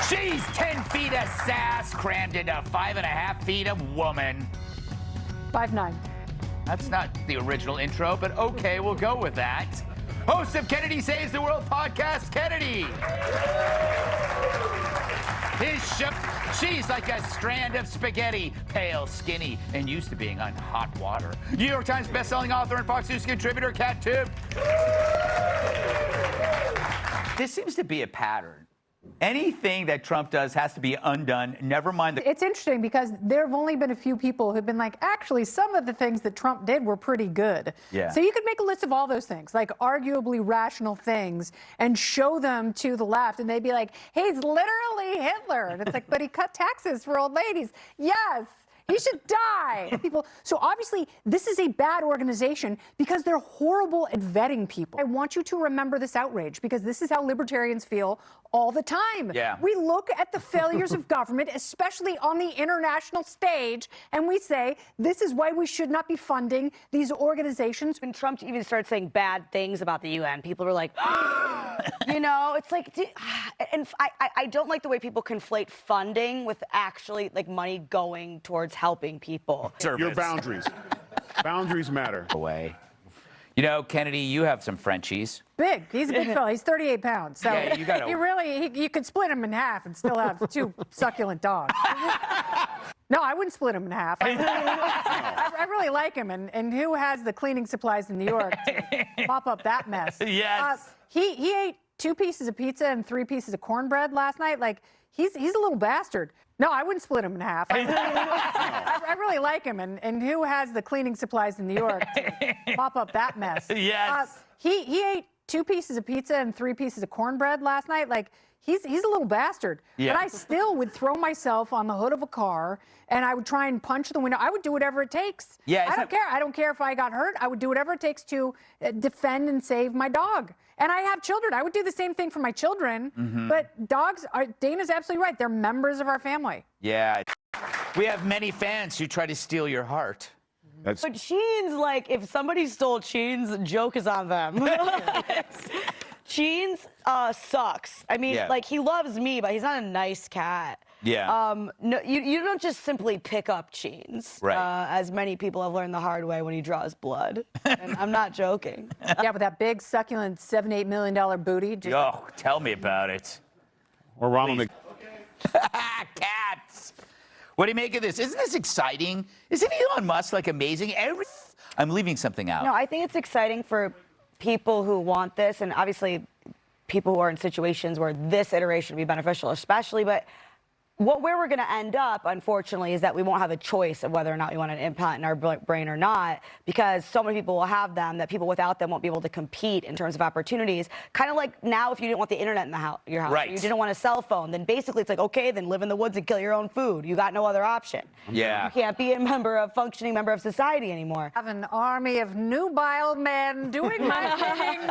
She's 10 feet of sass crammed into 5.5 feet of woman. 5'9". That's not the original intro, but okay, we'll go with that. Host of Kennedy Saves the World podcast, Kennedy. She's like a strand of spaghetti, pale, skinny, and used to being on hot water. New York Times bestselling author and Fox News contributor, Kat Timpf. This seems to be a pattern. Anything that Trump does has to be undone. Never mind the... It's interesting because there have only been a few people who've been like, actually, some of the things that Trump did were pretty good. Yeah. So you could make a list of all those things, like arguably rational things, and show them to the left, and they'd be like, he's literally Hitler. And it's like, but he cut taxes for old ladies. Yes. He should die. So obviously, this is a bad organization because they're horrible at vetting people. I want you to remember this outrage because this is how libertarians feel all the time. Yeah. We look at the failures of government, especially on the international stage, and we say, this is why we should not be funding these organizations. When Trump even started saying bad things about the UN, people were like, you know, it's like, and I don't like the way people conflate funding with actually like money going towards helping people. Your boundaries. Boundaries matter. Away. You know, Kennedy, you have some Frenchies. Big. He's a big fella. He's 38 pounds. So yeah, you gotta... you could split him in half and still have two succulent dogs. No, I wouldn't split him in half. I really like him. And who has the cleaning supplies in New York to mop up that mess? Yes. He ate 2 pieces of pizza and 3 pieces of cornbread last night. Like, he's a little bastard. No, I wouldn't split him in half. I really like him. And who has the cleaning supplies in New York to mop up that mess? Yes. He ate 2 pieces of pizza and 3 pieces of cornbread last night. Like, he's a little bastard. Yeah. But I still would throw myself on the hood of a car and I would try and punch the window. I would do whatever it takes. Yeah, I don't care. I don't care if I got hurt. I would do whatever it takes to defend and save my dog. And I have children. I would do the same thing for my children. Mm-hmm. But dogs are, Dana's absolutely right. They're members of our family. Yeah. We have many fans who try to steal your heart. But Sheen's like, if somebody stole Sheen's, joke is on them. Sheen's sucks. I mean, like, he loves me, but he's not a nice cat. Yeah. No, you don't just simply pick up Sheen's, right. As many people have learned the hard way when he draws blood. And I'm not joking. Yeah, with that big, succulent $7-8 million booty. Just oh, tell me about it. Or Ronald Cats. What do you make of this? Isn't this exciting? Isn't Elon Musk, like, amazing? I'm leaving something out. No, I think it's exciting for people who want this, and obviously people who are in situations where this iteration would be beneficial, especially, but where we're going to end up, unfortunately, is that we won't have a choice of whether or not we want an implant in our brain or not, because so many people will have them that people without them won't be able to compete in terms of opportunities. Kind of like now, if you didn't want the internet in your house, right. or you didn't want a cell phone, then basically it's like, okay, then live in the woods and kill your own food. You got no other option. Yeah. You can't be a functioning member of society anymore. I have an army of nubile men doing my bidding,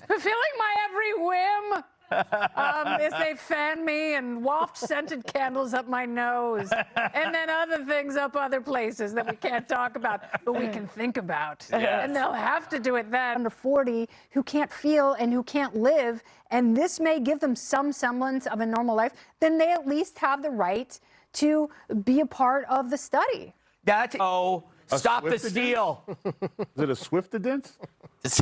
fulfilling my every whim. As they fan me and waft scented candles up my nose, and then other things up other places that we can't talk about, but we can think about. Yes. And they'll have to do it then. Under 40 who can't feel and who can't live, and this may give them some semblance of a normal life, then they at least have the right to be a part of the study. Stop the steal. Is it a Swiftidence?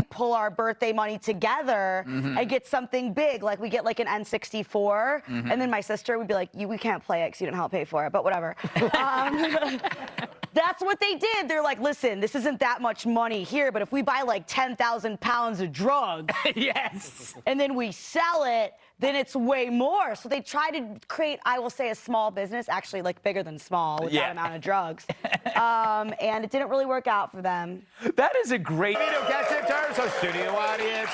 Pull our birthday money together and get something big, like we get like an N64, and then my sister would be like, we can't play it because you didn't help pay for it, but whatever. That's what they did. They're like, listen, this isn't that much money here, but if we buy like 10,000 pounds of drugs, yes, and then we sell it, then it's way more. So they try to create, I will say, a small business, actually like bigger than small with that amount of drugs. And it didn't really work out for them. That is a great video. Kat Timpf Jan, so studio audience.